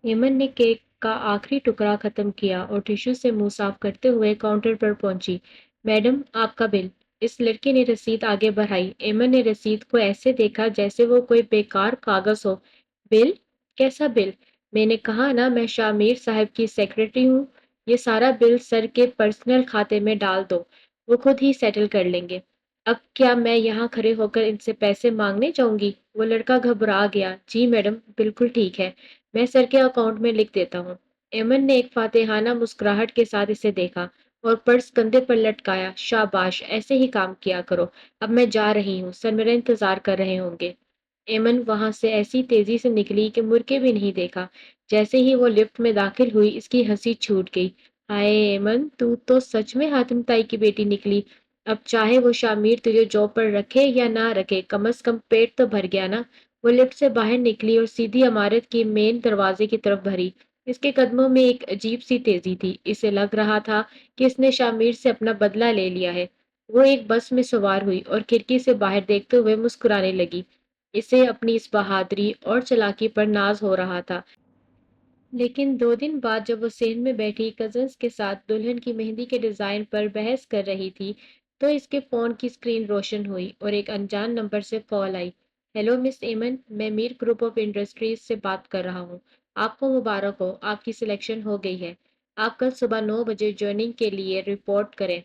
ایمن نے کیک کا آخری ٹکڑا ختم کیا اور ٹشو سے منہ صاف کرتے ہوئے کاؤنٹر پر پہنچی۔ میڈم، آپ کا بل۔ اس لڑکی نے رسید آگے بڑھائی۔ ایمن نے رسید کو ایسے دیکھا جیسے وہ کوئی بیکار کاغذ ہو۔ بل؟ کیسا بل؟ میں نے کہا نا میں شامیر صاحب کی سیکرٹری ہوں۔ یہ سارا بل سر کے پرسنل کھاتے میں ڈال دو، وہ خود ہی سیٹل کر لیں گے۔ اب کیا میں یہاں کھڑے ہو کر ان سے پیسے مانگنے جاؤں گی؟ وہ لڑکا گھبرا گیا۔ جی میڈم، بالکل ٹھیک ہے، میں سر کے اکاؤنٹ میں لکھ دیتا ہوں۔ ایمن نے ایک فاتحانہ مسکراہٹ کے ساتھ اسے دیکھا اور پرس کندھے پر لٹکایا۔ شاباش، ایسے ہی کام کیا کرو۔ اب میں جا رہی ہوں، سر میرا انتظار کر رہے ہوں گے۔ ایمن وہاں سے ایسی تیزی سے نکلی کہ مڑ کے بھی نہیں دیکھا۔ جیسے ہی وہ لفٹ میں داخل ہوئی اس کی ہنسی چھوٹ گئی۔ ہائے ایمن، تو سچ میں حاتم تائی کی بیٹی نکلی۔ اب چاہے وہ شامیر تجھے جاب پر رکھے یا نہ رکھے، کم از کم پیٹ تو بھر گیا نا۔ وہ لفٹ سے باہر نکلی اور سیدھی عمارت کی مین دروازے کی طرف بڑھی۔ اس کے قدموں میں ایک عجیب سی تیزی تھی۔ اسے لگ رہا تھا کہ اس نے شامیر سے اپنا بدلہ لے لیا ہے۔ وہ ایک بس میں سوار ہوئی اور کھڑکی سے باہر دیکھتے ہوئے مسکرانے لگی۔ اسے اپنی اس بہادری اور چالاکی پر ناز ہو رہا تھا۔ لیکن 2 دن بعد جب وہ سین میں بیٹھی کزنز کے ساتھ دلہن کی مہندی کے ڈیزائن پر بحث کر رہی تھی تو اس کے فون کی اسکرین روشن ہوئی اور ایک انجان نمبر سے کال آئی۔ ہیلو مس ایمن، میں میر گروپ آف انڈسٹریز سے بات کر رہا ہوں۔ آپ کو مبارک ہو، آپ کی سلیکشن ہو گئی ہے۔ آپ کل صبح 9 بجے جوائننگ کے لیے رپورٹ کریں۔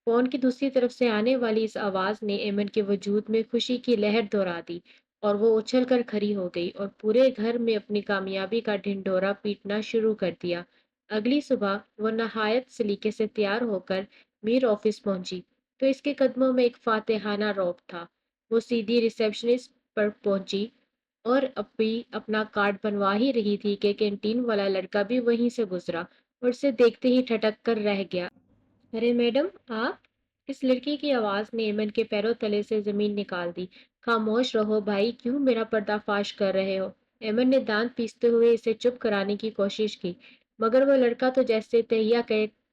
فون کی دوسری طرف سے آنے والی اس آواز نے ایمن کے وجود میں خوشی کی لہر دہرا دی اور وہ اچھل کر کھڑی ہو گئی اور پورے گھر میں اپنی کامیابی کا ڈھنڈورا پیٹنا شروع کر دیا۔ اگلی صبح وہ نہایت سلیقے سے تیار ہو کر میر آفس پہنچی تو اس کے قدموں میں ایک فاتحانہ رعب تھا۔ وہ سیدھی ریسیپشنسٹ پر پہنچی اور ابھی اپنا کارڈ بنوا ہی رہی تھی کہ کینٹین والا لڑکا بھی وہیں سے گزرا اور اسے دیکھتے ہی ٹھٹک کر رہ گیا۔ ارے میڈم، آپ؟ اس لڑکی کی آواز نے ایمن کے پیروں تلے سے زمین نکال دی۔ خاموش رہو بھائی، کیوں میرا پردہ فاش کر رہے ہو؟ ایمن نے دانت پیستے ہوئے اسے چپ کرانے کی کوشش کی، مگر وہ لڑکا تو جیسے تہیا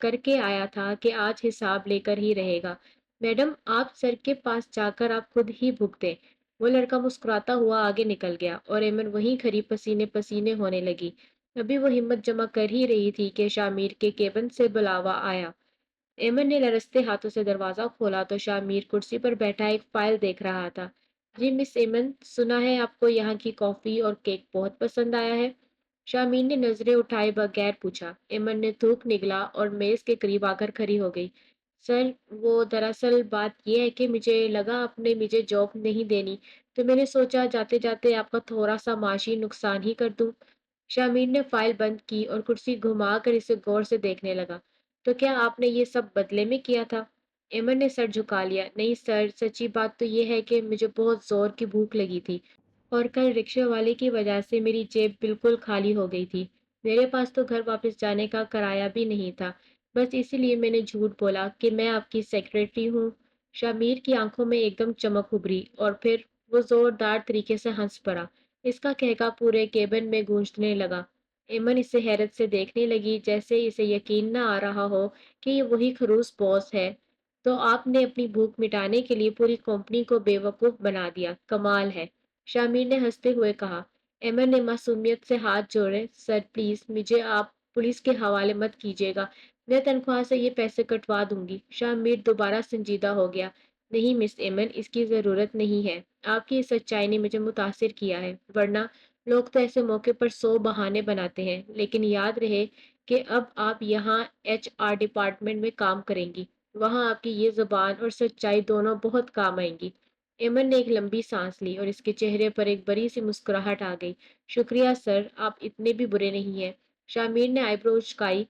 کر کے آیا تھا کہ آج حساب لے کر ہی رہے گا۔ میڈم، آپ سر کے پاس جا کر آپ خود ہی بھگتیں۔ وہ لڑکا مسکراتا ہوا آگے نکل گیا اور ایمن وہیں کھڑی پسینے پسینے ہونے لگی۔ ابھی وہ ہمت جمع کر ہی رہی تھی کہ شامیر کے کیبن سے بلاوا آیا۔ ایمن نے لرزتے ہاتھوں سے دروازہ کھولا تو شامیر کرسی پر بیٹھا ایک فائل دیکھ رہا تھا۔ جی مس ایمن، سنا ہے آپ کو یہاں کی کافی اور کیک بہت پسند آیا ہے؟ شامیر نے نظریں اٹھائے بغیر پوچھا۔ ایمن نے تھوک نگلا اور میز کے قریب آ کر کھڑی ہو گئی۔ سر، وہ دراصل بات یہ ہے کہ مجھے لگا آپ نے مجھے جاب نہیں دینی تو میں نے سوچا جاتے جاتے آپ کا تھوڑا سا معاشی نقصان ہی کر دوں۔ شامیر نے فائل بند کی اور کرسی گھما کر اسے غور سے دیکھنے لگا۔ تو کیا آپ نے یہ سب بدلے میں کیا تھا؟ ایمن نے سر جھکا لیا۔ نہیں سر، سچی بات تو یہ ہے کہ مجھے بہت زور کی بھوک لگی تھی اور کل رکشے والے کی وجہ سے میری جیب بالکل خالی ہو گئی تھی۔ میرے پاس تو گھر واپس جانے کا کرایہ بھی نہیں تھا، بس اسی لیے میں نے جھوٹ بولا کہ میں آپ کی سیکرٹری ہوں۔ شامیر کی آنکھوں میں ایک دم چمک ابھری اور پھر وہ زوردار طریقے سے ہنس پڑا۔ اس کا کہکا پورے کیبن میں گونجنے لگا۔ ایمن اسے حیرت سے دیکھنے لگی، جیسے اسے یقین نہ آ رہا ہو کہ یہ وہی خروس باس ہے۔ تو آپ نے اپنی بھوک مٹانے کے لیے پوری کمپنی کو بے وقوف بنا دیا، کمال ہے، شامیر نے ہنستے ہوئے کہا۔ ایمن نے معصومیت سے ہاتھ جوڑے۔ سر پلیز مجھے آپ پولیس کے حوالے مت کیجیے گا، میں تنخواہ سے یہ پیسے کٹوا دوں گی۔ شامیر دوبارہ سنجیدہ ہو گیا۔ نہیں مس ایمن، اس کی ضرورت نہیں ہے۔ آپ کی اس سچائی نے مجھے متاثر کیا ہے، ورنہ لوگ تو ایسے موقع پر 100 بہانے بناتے ہیں۔ لیکن یاد رہے کہ اب آپ یہاں HR ڈپارٹمنٹ میں کام کریں گی، وہاں آپ کی یہ زبان اور سچائی دونوں بہت کام آئیں گی۔ ایمن نے ایک لمبی سانس لی اور اس کے چہرے پر ایک بڑی سی مسکراہٹ آ گئی۔ شکریہ سر، آپ اتنے بھی برے نہیں ہیں۔ شامیر نے آئی برو اچکائی۔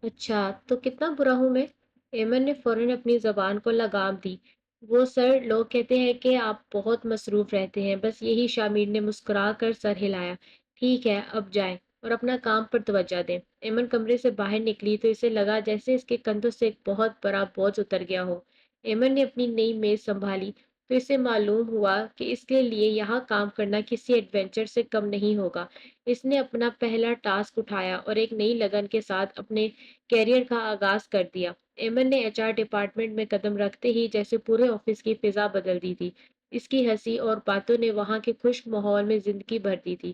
اچھا، تو کتنا برا ہوں میں؟ ایمن نے فوراً اپنی زبان کو لگام دی۔ وہ سر، لوگ کہتے ہیں کہ آپ بہت مصروف رہتے ہیں، بس یہی۔ شامیر نے مسکرا کر سر ہلایا۔ ٹھیک ہے، اب جائیں اور اپنا کام پر توجہ دیں۔ ایمن کمرے سے باہر نکلی تو اسے لگا جیسے اس کے کندھوں سے ایک بہت بڑا بوجھ اتر گیا ہو۔ ایمن نے اپنی نئی میز سنبھالی تو اسے معلوم ہوا کہ اس کے لیے یہاں کام کرنا کسی ایڈونچر سے کم نہیں ہوگا۔ اس نے اپنا پہلا ٹاسک اٹھایا اور ایک نئی لگن کے ساتھ اپنے کیریئر کا آغاز کر دیا۔ ایمن نے HR ڈپارٹمنٹ میں قدم رکھتے ہی جیسے پورے آفس کی فضا بدل دی تھی۔ اس کی ہنسی اور باتوں نے وہاں کے خشک ماحول میں زندگی بھر دی تھی۔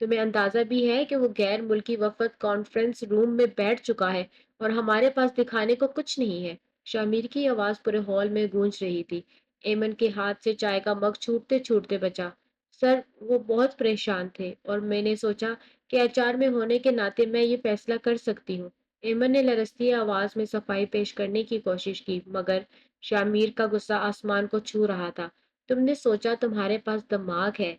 تمہیں اندازہ بھی ہے کہ وہ غیر ملکی وفد کانفرنس روم میں بیٹھ چکا ہے اور ہمارے پاس دکھانے کو کچھ نہیں ہے؟ شامیر کی آواز پورے ہال میں گونج رہی تھی۔ ایمن کے ہاتھ سے چائے کا مگ چھوٹتے چھوٹتے بچا۔ سر، وہ بہت پریشان تھے اور میں نے سوچا کہ ایچ آر میں ہونے کے ناطے میں یہ فیصلہ کر سکتی ہوں۔ ایمن نے لرزتی آواز میں صفائی پیش کرنے کی کوشش کی، مگر شامیر کا غصہ آسمان کو چھو رہا تھا۔ تم نے سوچا تمہارے پاس دماغ ہے؟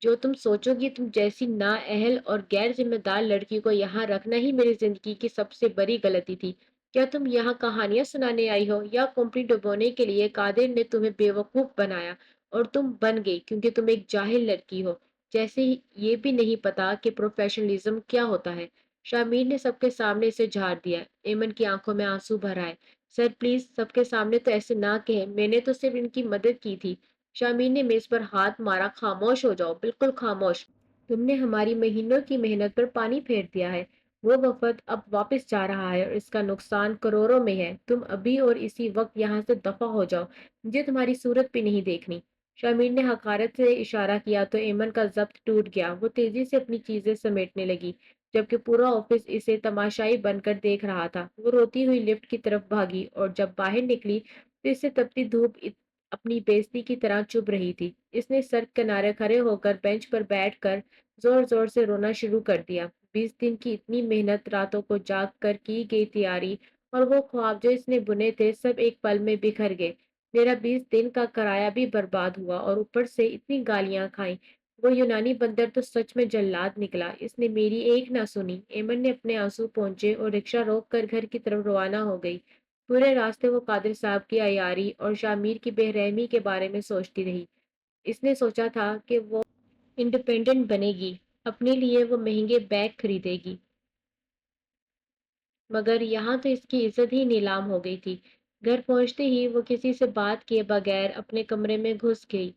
جو تم سوچو گی تم جیسی نااہل اور غیر ذمہ دار لڑکی کو یہاں رکھنا ہی میری زندگی کی سب سے بڑی غلطی تھی۔ کیا تم یہاں کہانیاں سنانے آئی ہو یا کمپنی ڈبونے کے لیے قادر نے تمہیں بیوقوف بنایا اور تم بن گئی کیونکہ تم ایک جاہل لڑکی ہو، جیسے یہ بھی نہیں پتا کہ پروفیشنلزم کیا ہوتا ہے؟ شامیر نے سب کے سامنے اسے جھاڑ دیا۔ ایمن کی آنکھوں میں آنسو بھر آئے۔ سر پلیز، سب کے سامنے تو ایسے نہ کہیں، میں نے تو صرف ان کی مدد کی تھی۔ شامیر نے میز پر ہاتھ مارا۔ خاموش ہو جاؤ، بالکل خاموش۔ تم نے ہماری مہینوں کی محنت پر پانی پھیر دیا ہے۔ وہ وفد اب واپس جا رہا ہے اور اس کا نقصان کروڑوں میں ہے۔ تم ابھی اور اسی وقت یہاں سے دفع ہو جاؤ، مجھے تمہاری صورت بھی نہیں دیکھنی۔ شامیر نے حقارت سے اشارہ کیا تو ایمن کا ضبط ٹوٹ گیا۔ وہ تیزی سے اپنی چیزیں سمیٹنے لگی، جبکہ پورا آفس اسے تماشائی بن کر دیکھ رہا تھا۔ وہ روتی ہوئی لفٹ کی طرف بھاگی اور جب باہر نکلی تو اس سے تپتی دھوپ اپنی بےعزتی کی طرح چبھ رہی تھی۔ اس نے سڑک کنارے کھڑے ہو کر بینچ پر بیٹھ کر زور زور سے رونا شروع کر دیا۔ 20 دن کی اتنی محنت، راتوں کو جاگ کر کی گئی تیاری اور وہ خواب جو اس نے بنے تھے، سب ایک پل میں بکھر گئے۔ میرا 20 دن کا کرایہ بھی برباد ہوا اور اوپر سے اتنی گالیاں کھائیں۔ وہ یونانی بندر تو سچ میں جلاد نکلا۔ اس نے میری ایک نہ سنی۔ ایمن نے اپنے آنسو پونچھے اور رکشہ روک کر گھر کی طرف روانہ ہو گئی۔ پورے راستے وہ قادر صاحب کی عیاری اور شامیر کی بے رحمی کے بارے میں سوچتی رہی۔ اس نے سوچا تھا کہ وہ انڈیپینڈنٹ بنے گی، اپنے لیے وہ مہنگے بیگ خریدے گی، مگر یہاں تو اس کی عزت ہی نیلام ہو گئی تھی۔ گھر پہنچتے ہی وہ کسی سے بات کیے بغیر اپنے کمرے میں گھس گئی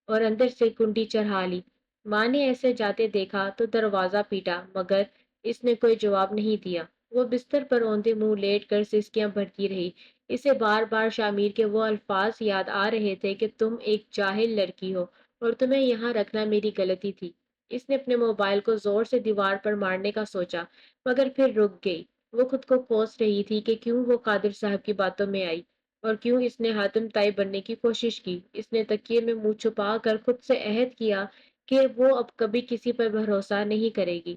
اور اندر سے کنڈی چڑھا لی۔ ماں نے ایسے جاتے دیکھا تو دروازہ پیٹا، مگر اس نے کوئی جواب نہیں دیا۔ وہ بستر پر اوندے منہ لیٹ کر سسکیاں بھرتی رہی۔ اسے بار بار شامیر کے وہ الفاظ یاد آ رہے تھے کہ تم ایک جاہل لڑکی ہو اور تمہیں یہاں رکھنا میری غلطی تھی۔ اس نے اپنے موبائل کو زور سے دیوار پر مارنے کا سوچا، مگر پھر رک گئی۔ وہ خود کو کوس رہی تھی کہ کیوں وہ قادر صاحب کی باتوں میں آئی اور کیوں اس نے حاتم طائی بننے کی کوشش کی۔ اس نے تکیے میں منہ چھپا کر خود سے عہد کیا کہ وہ اب کبھی کسی پر بھروسہ نہیں کرے گی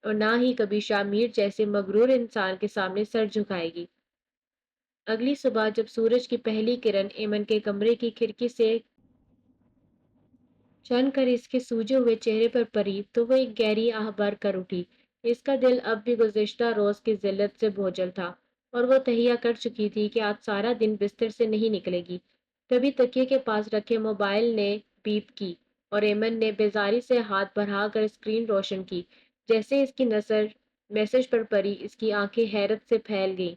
اور نہ ہی کبھی شامیر جیسے مغرور انسان کے سامنے سر جھکائے گی۔ اگلی صبح جب سورج کی پہلی کرن ایمن کے کمرے کی کھڑکی سے چن کر اس کے سوجے ہوئے چہرے پر پڑی تو وہ ایک گہری آہ بھر کر اٹھی۔ اس کا دل اب بھی گزشتہ روز کی ذلت سے بوجھل تھا اور وہ تہیہ کر چکی تھی کہ آج سارا دن بستر سے نہیں نکلے گی۔ تبھی تکیے کے پاس رکھے موبائل نے بیپ کی اور ایمن نے بیزاری سے ہاتھ بڑھا کر اسکرین روشن کی۔ جیسے اس کی نظر میسج پر پڑی، اس کی آنکھیں حیرت سے پھیل گئیں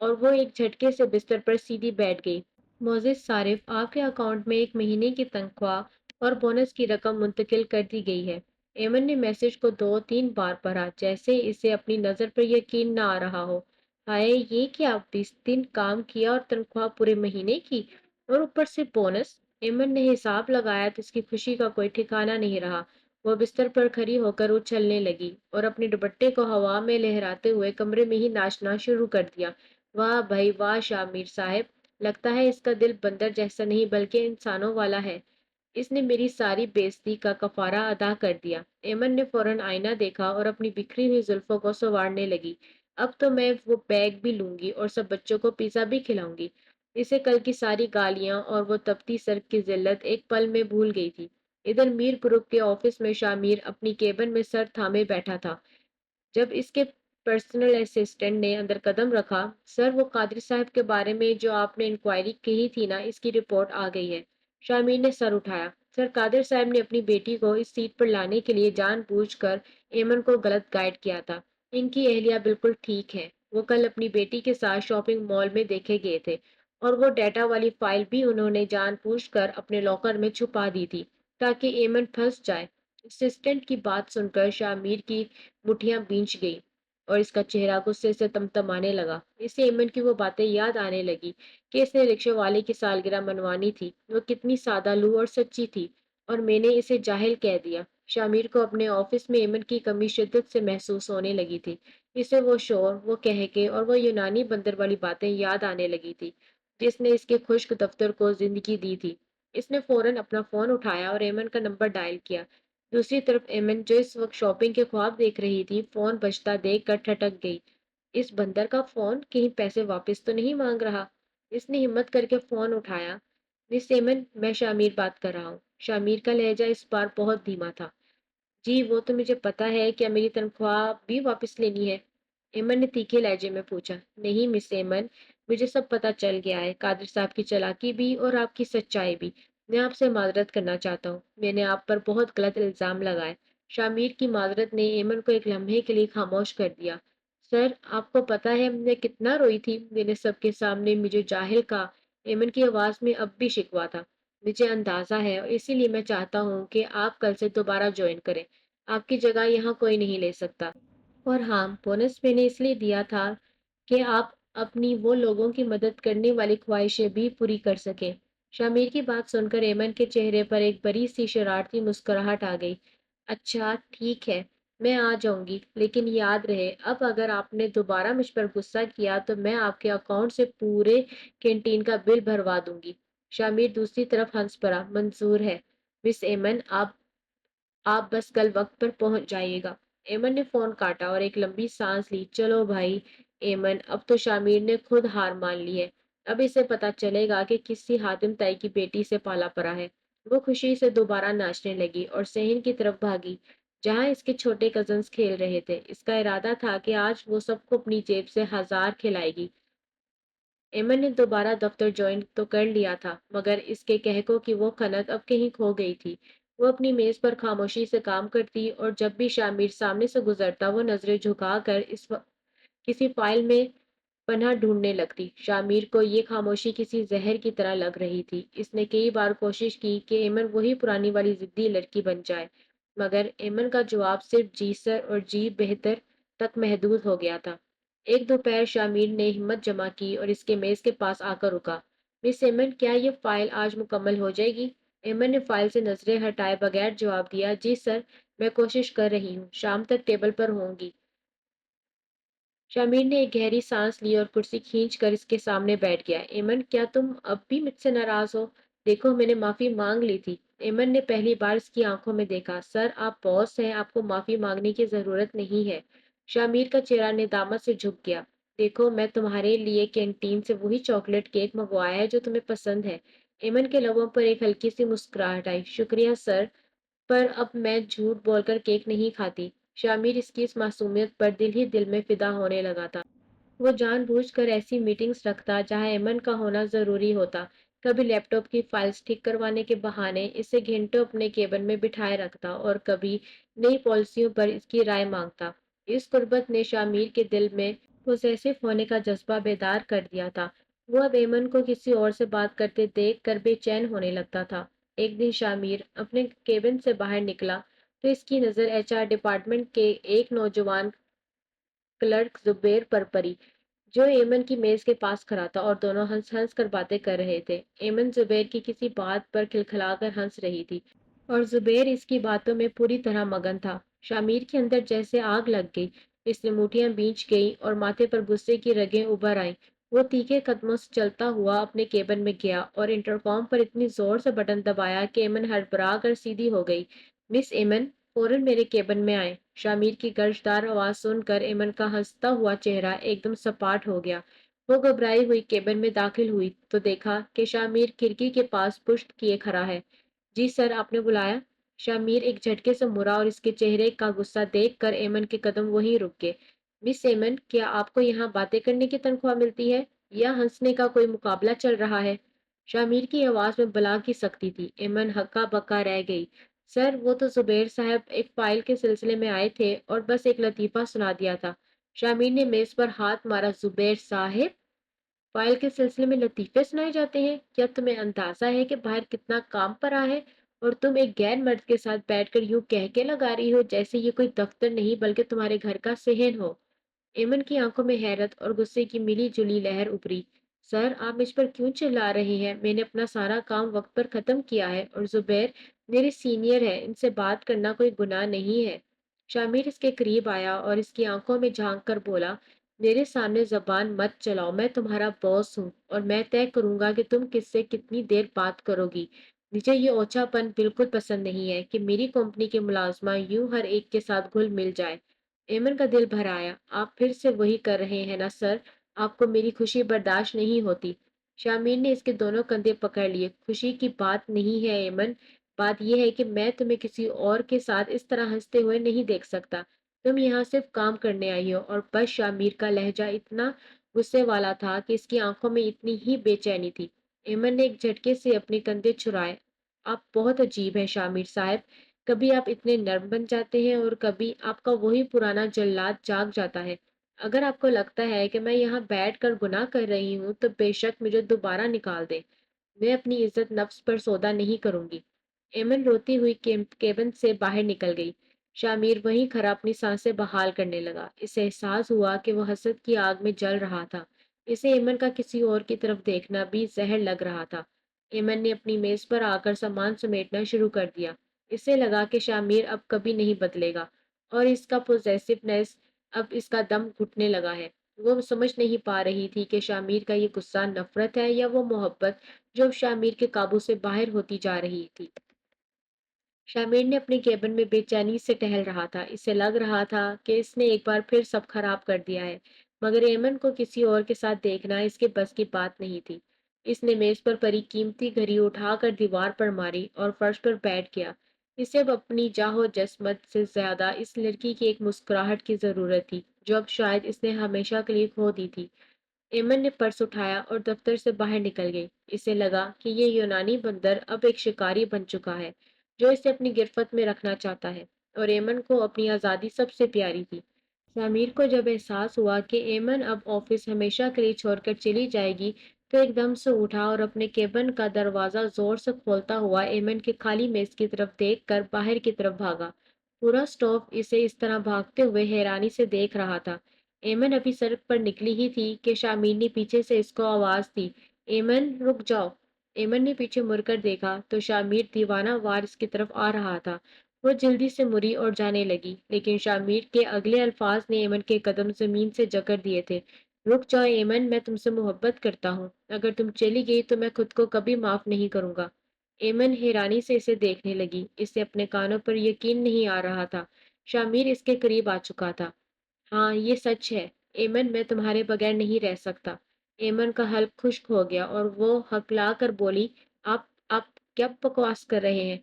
اور وہ ایک جھٹکے سے بستر پر سیدھی بیٹھ گئی۔ معزز صارف، آپ کے اکاؤنٹ میں ایک مہینے کی تنخواہ اور بونس کی رقم منتقل کر دی گئی ہے۔ ایمن نے میسج کو 2-3 بار پڑھا، جیسے اسے اپنی نظر پر یقین نہ آ رہا ہو۔ ہائے، یہ کیا! 20 دن کام کیا اور تنخواہ پورے مہینے کی، اور اوپر سے بونس! ایمن نے حساب لگایا تو اس کی خوشی کا کوئی ٹھکانہ نہیں رہا۔ وہ بستر پر کھڑی ہو کر اچھلنے لگی اور اپنے دوپٹے کو ہوا میں لہراتے ہوئے کمرے میں ہی ناچنا شروع کر دیا۔ واہ بھائی واہ شامیر صاحب! لگتا ہے اس کا دل بندر جیسا نہیں بلکہ انسانوں والا ہے۔ اس نے میری ساری بے عزتی کا کفارہ ادا کر دیا۔ ایمن نے فوراً آئینہ دیکھا اور اپنی بکھری ہوئی زلفوں کو سنوارنے لگی۔ اب تو میں وہ بیگ بھی لوں گی اور سب بچوں کو پیزا بھی کھلاؤں گی۔ اسے کل کی ساری گالیاں اور وہ تپتی سڑک کی ذلت ایک پل میں بھول گئی تھی۔ ادھر میر گروپ کے آفس میں شامیر اپنی کیبن میں سر تھامے بیٹھا تھا۔ جب اس کے پرسنل اسسٹنٹ نے اندر قدم رکھا، سر، وہ قادری صاحب کے بارے میں جو آپ نے انکوائری کی تھی نا، اس کی رپورٹ آ گئی ہے۔ شامیر نے سر اٹھایا۔ سر، قادر صاحب نے اپنی بیٹی کو اس سیٹ پر لانے کے لیے جان بوجھ کر ایمن کو غلط گائیڈ کیا تھا۔ ان کی اہلیہ بالکل ٹھیک ہے۔ وہ کل اپنی بیٹی کے ساتھ شاپنگ مال میں دیکھے گئے تھے اور وہ ڈیٹا والی فائل بھی انہوں نے جان بوجھ کر اپنے لاکر میں چھپا دی تھی تاکہ ایمن پھنس جائے۔ اسسٹنٹ کی بات سن کر شامیر کی مٹھیاں بھینچ گئی اور اس کا چہرہ غصے سے تمتمانے لگا۔ اسے ایمن کی وہ باتیں یاد آنے لگی کہ اس نے رکشے والے کی سالگرہ منوانی تھی۔ وہ کتنی سادہ لوح اور سچی تھی اور میں نے اسے جاہل کہہ دیا۔ شامیر کو اپنے آفس میں ایمن کی کمی شدت سے محسوس ہونے لگی تھی۔ اسے وہ شور، وہ کہکے اور وہ یونانی بندر والی باتیں یاد آنے لگی تھی جس نے اس کے خشک دفتر کو زندگی دی تھی۔ اس نے فوراً اپنا فون اٹھایا اور ایمن کا نمبر ڈائل کیا۔ دوسری طرف ایمن جو اس وقت شاپنگ کے خواب دیکھ رہی تھی، فون بجتا دیکھ کر ٹھٹک گئی۔ اس بندر کا فون کہیں پیسے واپس تو نہیں مانگ رہا؟ اس نے ہمت کر کے فون اٹھایا۔ مس ایمن، میں شامیر بات کر رہا ہوں۔ شامیر کا لہجہ اس بار بہت دھیما تھا۔ جی وہ تو مجھے پتا ہے، کیا میری تنخواہ بھی واپس لینی ہے؟ ایمن نے تیکھے لہجے میں پوچھا۔ نہیں مس ایمن، مجھے سب پتا چل گیا ہے، قادر صاحب کی چالاکی بھی اور آپ کی سچائی بھی۔ میں آپ سے معذرت کرنا چاہتا ہوں، میں نے آپ پر بہت غلط الزام لگائے۔ شامیر کی معذرت نے ایمن کو ایک لمحے کے لیے خاموش کر دیا۔ سر، آپ کو پتا ہے میں کتنا روئی تھی، میں نے سب کے سامنے مجھے جاہل کہا۔ ایمن کی آواز میں اب بھی شکوہ تھا۔ مجھے اندازہ ہے اور اسی لیے میں چاہتا ہوں کہ آپ کل سے دوبارہ جوائن کریں۔ آپ کی جگہ یہاں کوئی نہیں لے سکتا۔ اور ہاں، بونس میں نے اس لیے دیا تھا کہ آپ اپنی وہ لوگوں کی مدد کرنے والی خواہشیں بھی پوری کر سکیں۔ شامیر کی بات سن کر ایمن کے چہرے پر ایک بڑی سی شرارتی مسکراہٹ آ گئی۔ اچھا ٹھیک ہے، میں آ جاؤں گی، لیکن یاد رہے اب اگر آپ نے دوبارہ مجھ پر غصہ کیا تو میں آپ کے اکاؤنٹ سے پورے کینٹین کا بل بھروا دوں گی۔ شامیر دوسری طرف ہنس پڑا۔ منظور ہے مس ایمن، آپ بس کل وقت پر پہنچ جائیے گا۔ ایمن نے فون کاٹا اور ایک لمبی سانس لی۔ چلو بھائی ایمن، اب تو شامیر نے خود ہار مان لی ہے۔ اب اسے پتا چلے گا کہ کسی حاتم تائی کی بیٹی سے پالا پڑا ہے۔ وہ خوشی سے دوبارہ ناچنے لگی اور صحن کی طرف بھاگی جہاں اس کے چھوٹے کزنز کھیل رہے تھے۔ اس کا ارادہ تھا کہ آج وہ سب کو اپنی جیب سے 1000 کھلائے گی۔ ایمن نے دوبارہ دفتر جوائن تو کر لیا تھا، مگر اس کے کہکوں کی وہ خنک اب کہیں کھو گئی تھی۔ وہ اپنی میز پر خاموشی سے کام کرتی اور جب بھی شامیر سامنے سے گزرتا وہ نظریں جھکا کر کسی فائل میں پناہ ڈھونڈنے لگتی۔ شامیر کو یہ خاموشی کسی زہر کی طرح لگ رہی تھی۔ اس نے کئی بار کوشش کی کہ ایمن وہی پرانی والی ضدی لڑکی بن جائے، مگر ایمن کا جواب صرف جی سر اور جی بہتر تک محدود ہو گیا تھا۔ ایک دوپہر شامیر نے ہمت جمع کی اور اس کے میز کے پاس آ کر رکا۔ مس ایمن، کیا یہ فائل آج مکمل ہو جائے گی؟ ایمن نے فائل سے نظریں ہٹائے بغیر جواب دیا۔ جی سر، میں کوشش کر رہی ہوں، شام تک ٹیبل پر ہوں گی۔ شامیر نے ایک گہری سانس لی اور کرسی کھینچ کر اس کے سامنے بیٹھ گیا۔ ایمن، کیا تم اب بھی مجھ سے ناراض ہو؟ دیکھو میں نے معافی مانگ لی تھی۔ ایمن نے پہلی بار اس کی آنکھوں میں دیکھا۔ سر، آپ باس ہیں، آپ کو معافی مانگنے کی ضرورت نہیں ہے۔ شامیر کا چہرہ ندامت سے جھک گیا۔ دیکھو میں تمہارے لیے کینٹین سے وہی چاکلیٹ کیک منگوایا ہے جو تمہیں پسند ہے۔ ایمن کے لبوں پر ایک ہلکی سی مسکراہٹ آئی۔ شکریہ سر، پر اب میں جھوٹ بول کر کیک نہیں کھاتی۔ شامیر اس کی اس معصومیت پر دل ہی دل میں فدا ہونے لگا تھا۔ وہ جان بوجھ کر ایسی میٹنگز رکھتا جہاں ایمن کا ہونا ضروری ہوتا۔ کبھی لیپ ٹاپ کی فائلز ٹھیک کروانے کے بہانے اسے گھنٹوں اپنے کیبن میں بٹھائے رکھتا اور کبھی نئی پالیسیوں پر اس کی رائے مانگتا۔ اس قربت نے شامیر کے دل میں پوزیسو ہونے کا جذبہ بیدار کر دیا تھا۔ وہ اب ایمن کو کسی اور سے بات کرتے دیکھ کر بے چین ہونے لگتا تھا۔ ایک دن شامیر اپنے کیبن سے باہر نکلا تو اس کی نظر ایچ آر ڈپارٹمنٹ کے ایک نوجوان کلرک زبیر پر پڑی جو ایمن کی میز کے پاس کھڑا تھا اور دونوں ہنس ہنس کر باتیں کر رہے تھے۔ ایمن زبیر کی کسی بات پر کھلکھلا کر ہنس رہی تھی اور زبیر اس کی باتوں میں پوری طرح مگن تھا۔ شامیر کے اندر جیسے آگ لگ گئی، اس نے مٹھیاں بھیج گئی اور ماتھے پر غصے کی رگیں ابھر آئیں۔ وہ تیکھے قدموں سے چلتا ہوا اپنے کیبن میں گیا اور انٹرکام پر اتنی زور سے بٹن دبایا کہ ایمن ہڑبڑا کر سیدھی ہو گئی۔ مس ایمن، فوراً میرے کیبن میں آئیں۔ شامیر کی گرجدار آواز سن کر ایمن کا ہنستا ہوا چہرہ ایک دم سپاٹ ہو گیا۔ وہ گھبرائی ہوئی کیبن میں داخل ہوئی تو دیکھا کہ شامیر کھڑکی کے پاس پشت کیے کھڑا ہے۔ جی سر، آپ نے بلایا؟ شامیر ایک جھٹکے سے مرا اور اس کے چہرے کا غصہ دیکھ کر ایمن کے قدم وہیں رک گئے۔ مس ایمن، کیا آپ کو یہاں باتیں کرنے کی تنخواہ ملتی ہے یا ہنسنے کا کوئی مقابلہ چل رہا ہے؟ شامیر کی آواز میں بلا کی سختی تھی۔ ایمن ہکا بکا رہ گئی۔ سر، وہ تو زبیر صاحب ایک فائل کے سلسلے میں آئے تھے اور بس ایک لطیفہ سنا دیا تھا۔ شامیر نے میز پر ہاتھ مارا۔ زبیر صاحب؟ فائل کے سلسلے میں لطیفے سنائے جاتے ہیں؟ کیا تمہیں اندازہ ہے کہ باہر کتنا کام پڑا ہے اور تم ایک غیر مرد کے ساتھ بیٹھ کر یوں کہکے لگا رہی ہو جیسے یہ کوئی دفتر نہیں بلکہ تمہارے گھر کا صحن ہو؟ ایمن کی آنکھوں میں حیرت اور غصے کی ملی جلی لہر ابھری۔ سر، آپ مجھ پر کیوں چلا رہے ہیں؟ میں نے اپنا سارا کام وقت پر ختم کیا ہے اور زبیر، میرے سینئر ہے، ان سے بات کرنا کوئی گناہ نہیں ہے۔ شامیر اس کے قریب آیا اور اس کی آنکھوں میں جھانک کر بولا، میرے سامنے زبان مت چلاؤ، میں تمہارا باس ہوں اور میں طے کروں گا کہ تم کس سے کتنی دیر بات کرو گی۔ مجھے یہ اوچھا پن بالکل پسند نہیں ہے کہ میری کمپنی کے ملازمہ یوں ہر ایک کے ساتھ گھل مل جائے۔ ایمن کا دل بھر آیا، آپ پھر سے وہی کر رہے ہیں نا سر، آپ کو میری خوشی برداشت نہیں ہوتی۔ شامیر نے اس کے دونوں کندھے پکڑ لیے، خوشی کی بات نہیں ہے ایمن، بات یہ ہے کہ میں تمہیں کسی اور کے ساتھ اس طرح ہنستے ہوئے نہیں دیکھ سکتا۔ تم یہاں صرف کام کرنے آئی ہو۔ اور بس شامیر کا لہجہ اتنا غصے والا تھا کہ اس کی آنکھوں میں اتنی ہی بے چینی تھی۔ ایمن نے ایک جھٹکے سے اپنے کندھے چھرائے۔ آپ بہت عجیب ہیں شامیر صاحب، کبھی آپ اتنے نرم بن جاتے ہیں اور کبھی آپ کا وہی پرانا جلاد جاگ جاتا ہے۔ اگر آپ کو لگتا ہے کہ میں یہاں بیٹھ کر گناہ کر رہی ہوں تو بے شک مجھے دوبارہ نکال دیں، میں اپنی عزت نفس پر سودا نہیں کروں گی۔ ایمن روتی ہوئی کیبن سے باہر نکل گئی۔ شامیر وہیں کھڑا اپنی سانسیں بحال کرنے لگا۔ اسے احساس ہوا کہ وہ حسد کی آگ میں جل رہا تھا۔ اسے ایمن کا کسی اور کی طرف دیکھنا بھی زہر لگ رہا تھا۔ ایمن نے اپنی میز پر آ کر سامان سمیٹنا شروع کر دیا۔ اسے لگا کہ شامیر اب کبھی نہیں بدلے گا اور اس کا پوزیسونیس اب اس کا دم گھٹنے لگا ہے۔ وہ سمجھ نہیں پا رہی تھی کہ شامیر کا یہ غصہ نفرت ہے یا وہ محبت جو اب شامیر کے قابو سے باہر ہوتی جا رہی تھی۔ شامیر نے اپنے کیبن میں بے چینی سے ٹہل رہا تھا۔ اسے لگ رہا تھا کہ اس نے ایک بار پھر سب خراب کر دیا ہے، مگر ایمن کو کسی اور کے ساتھ دیکھنا اس کے بس کی بات نہیں تھی۔ اس نے میز پر پڑی قیمتی گھڑی اٹھا کر دیوار پر ماری اور فرش پر بیٹھ گیا۔ اسے اب اپنی جاہ و جسمت سے زیادہ اس لڑکی کی ایک مسکراہٹ کی ضرورت تھی جو اب شاید اس نے ہمیشہ کے لیے کھو دی تھی۔ ایمن نے پرس اٹھایا اور دفتر سے باہر نکل گئی۔ اسے لگا کہ یہ یونانی بندر اب ایک شکاری بن چکا ہے جو اسے اپنی گرفت میں رکھنا چاہتا ہے، اور ایمن کو اپنی آزادی سب سے پیاری تھی۔ شامیر کو جب احساس ہوا کہ ایمن اب آفس ہمیشہ کے لیے چھوڑ کر چلی جائے گی تو ایک دم سے اٹھا اور اپنے کیبن کا دروازہ زور سے کھولتا ہوا ایمن کے خالی میز کی طرف دیکھ کر باہر کی طرف بھاگا۔ پورا اسٹاف اسے اس طرح بھاگتے ہوئے حیرانی سے دیکھ رہا تھا۔ ایمن ابھی سڑک پر نکلی ہی تھی کہ شامیر نے پیچھے سے اس کو آواز دی، ایمن رک جاؤ۔ ایمن نے پیچھے مڑ کر دیکھا تو شامیر دیوانہ وار اس کی طرف آ رہا تھا۔ وہ جلدی سے مڑی اور جانے لگی، لیکن شامیر کے اگلے الفاظ نے ایمن کے قدم زمین سے جکڑ دیے تھے۔ رک جاؤ ایمن، میں تم سے محبت کرتا ہوں، اگر تم چلی گئی تو میں خود کو کبھی معاف نہیں کروں گا۔ ایمن حیرانی سے اسے دیکھنے لگی۔ اسے اپنے کانوں پر یقین نہیں آ رہا تھا۔ شامیر اس کے قریب آ چکا تھا۔ ہاں یہ سچ ہے ایمن، میں تمہارے بغیر نہیں رہ سکتا۔ ایمن کا حلق خشک ہو گیا اور وہ ہکلا کر بولی، آپ آپ کیا بکواس کر رہے ہیں؟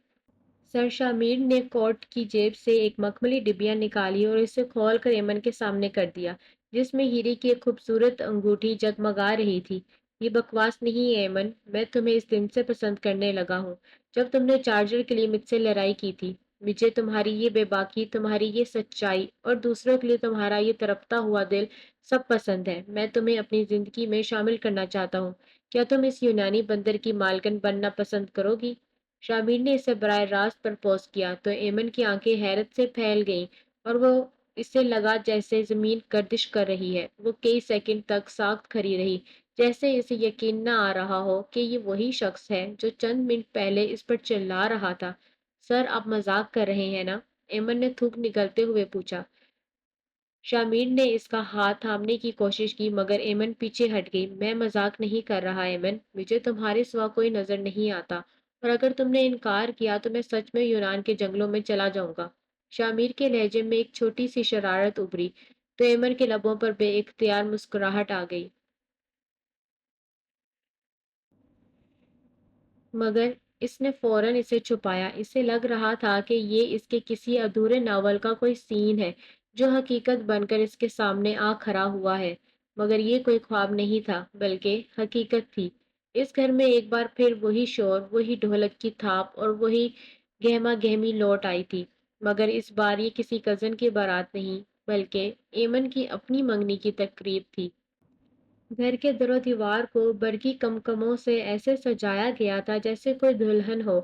سر شامیر نے کوٹ کی جیب سے ایک مخملی ڈبیا نکالی اور اسے کھول کر ایمن کے سامنے کر دیا، جس میں ہیرے کی ایک خوبصورت انگوٹھی جگمگا رہی تھی۔ یہ بکواس نہیں ہے ایمن، میں تمہیں اس دن سے پسند کرنے لگا ہوں جب تم نے چارجر کے لیے مجھ سے لڑائی کی تھی۔ مجھے تمہاری یہ بے باکی، تمہاری یہ سچائی اور دوسروں کے لیے تمہارا یہ تڑپتا ہوا دل سب پسند ہے۔ میں تمہیں اپنی زندگی میں شامل کرنا چاہتا ہوں۔ کیا تم اس یونانی بندر کی مالکن بننا پسند کرو گی؟ شامیر نے اسے براہ راست پرپوز کیا تو ایمن کی آنکھیں حیرت سے پھیل گئیں اور وہ اسے لگا جیسے زمین گردش کر رہی ہے۔ وہ کئی سیکنڈ تک ساکت کھڑی رہی، جیسے اسے یقین نہ آ رہا ہو کہ یہ وہی شخص ہے جو چند منٹ پہلے اس پر چلا رہا تھا۔ سر آپ مذاق کر رہے ہیں نا؟ ایمن نے تھوک نگلتے ہوئے پوچھا۔ شامیر نے اس کا ہاتھ تھامنے کی کوشش کی مگر ایمن پیچھے ہٹ گئی۔ میں مذاق نہیں کر رہا ایمن، مجھے تمہارے سوا کوئی نظر نہیں آتا اور اگر تم نے انکار کیا تو میں سچ میں یونان کے جنگلوں میں چلا جاؤں گا۔ شامیر کے لہجے میں ایک چھوٹی سی شرارت ابھری تو ایمن کے لبوں پر بے اختیار مسکراہٹ آ گئی، مگر اس نے فوراً اسے چھپایا۔ اسے لگ رہا تھا کہ یہ اس کے کسی ادھورے ناول کا کوئی سین ہے جو حقیقت بن کر اس کے سامنے آ کھڑا ہوا ہے، مگر یہ کوئی خواب نہیں تھا بلکہ حقیقت تھی۔ اس گھر میں ایک بار پھر وہی شور، وہی ڈھولک کی تھاپ اور وہی گہما گہمی لوٹ آئی تھی، مگر اس بار یہ کسی کزن کی بارات نہیں بلکہ ایمن کی اپنی منگنی کی تقریب تھی۔ گھر کے در و دیوار کو برقی کمکموں سے ایسے سجایا گیا تھا جیسے کوئی دلہن ہو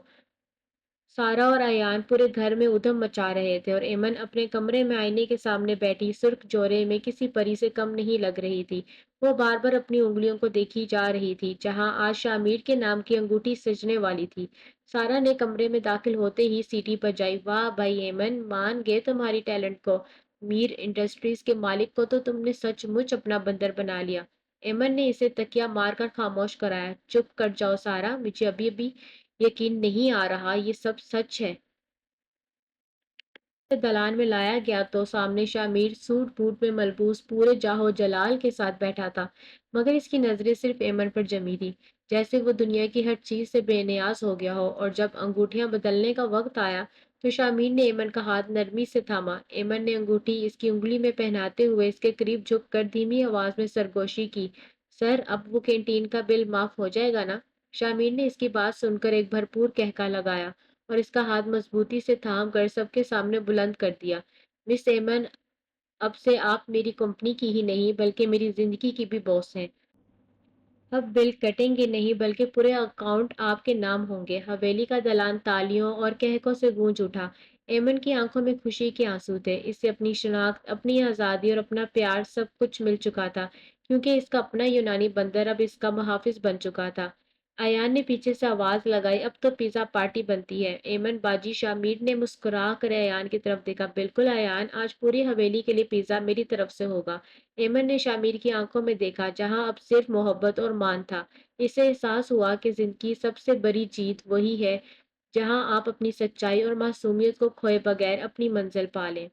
سارا اور ایان پورے گھر میں ادھم مچا رہے تھے اور ایمن اپنے کمرے میں آئینے کے سامنے بیٹھی سرخ جوڑے میں کسی پری سے کم نہیں لگ رہی تھی۔ وہ بار بار اپنی انگلیوں کو دیکھی جا رہی تھی جہاں آج شامیر کے نام کی انگوٹھی سجنے والی تھی۔ سارا نے کمرے میں داخل ہوتے ہی سیٹی بجائی۔ واہ بھائی ایمن، مان گئے تمہاری ٹیلنٹ کو۔ میر انڈسٹریز کے مالک کو تو تم نے سچ مچ اپنا بندر بنا لیا۔ ایمن نے اسے تکیا مار کر خاموش کرایا۔ چپ کر جاؤ سارا، مجھے ابھی ابھی یقین نہیں آ رہا یہ سب سچ ہے۔ دلان میں لایا گیا تو سامنے شامیر سوٹ بوٹ میں ملبوس پورے جاہو جلال کے ساتھ بیٹھا تھا، مگر اس کی نظریں صرف ایمن پر جمی تھی، جیسے وہ دنیا کی ہر چیز سے بے نیاز ہو گیا ہو۔ اور جب انگوٹھیاں بدلنے کا وقت آیا تو شامیر نے ایمن کا ہاتھ نرمی سے تھاما۔ ایمن نے انگوٹھی اس کی انگلی میں پہناتے ہوئے اس کے قریب جھک کر دھیمی آواز میں سرگوشی کی۔ سر، اب وہ کینٹین کا بل معاف ہو جائے گا نا؟ شامیر نے اس کی بات سن کر ایک بھرپور کہکا لگایا اور اس کا ہاتھ مضبوطی سے تھام کر سب کے سامنے بلند کر دیا۔ مس ایمن، اب سے آپ میری کمپنی کی ہی نہیں بلکہ میری زندگی کی بھی باس ہیں۔ اب بل کٹیں گے نہیں بلکہ پورے اکاؤنٹ آپ کے نام ہوں گے۔ حویلی کا دلان تالیوں اور کہکوں سے گونج اٹھا۔ ایمن کی آنکھوں میں خوشی کے آنسو تھے۔ اسے اپنی شناخت، اپنی آزادی اور اپنا پیار سب کچھ مل چکا تھا، کیونکہ اس کا اپنا یونانی بندر اب اس کا محافظ بن چکا تھا۔ ایان نے پیچھے سے آواز لگائی، اب تو پیزا پارٹی بنتی ہے۔ ایمن باجی، شامیر نے مسکرا کر ایان کی طرف دیکھا۔ بالکل ایان، آج پوری حویلی کے لیے پیزا میری طرف سے ہوگا۔ ایمن نے شامیر کی آنکھوں میں دیکھا جہاں اب صرف محبت اور مان تھا۔ اسے احساس ہوا کہ زندگی کی سب سے بڑی جیت وہی ہے جہاں آپ اپنی سچائی اور معصومیت کو کھوئے بغیر اپنی منزل پالیں۔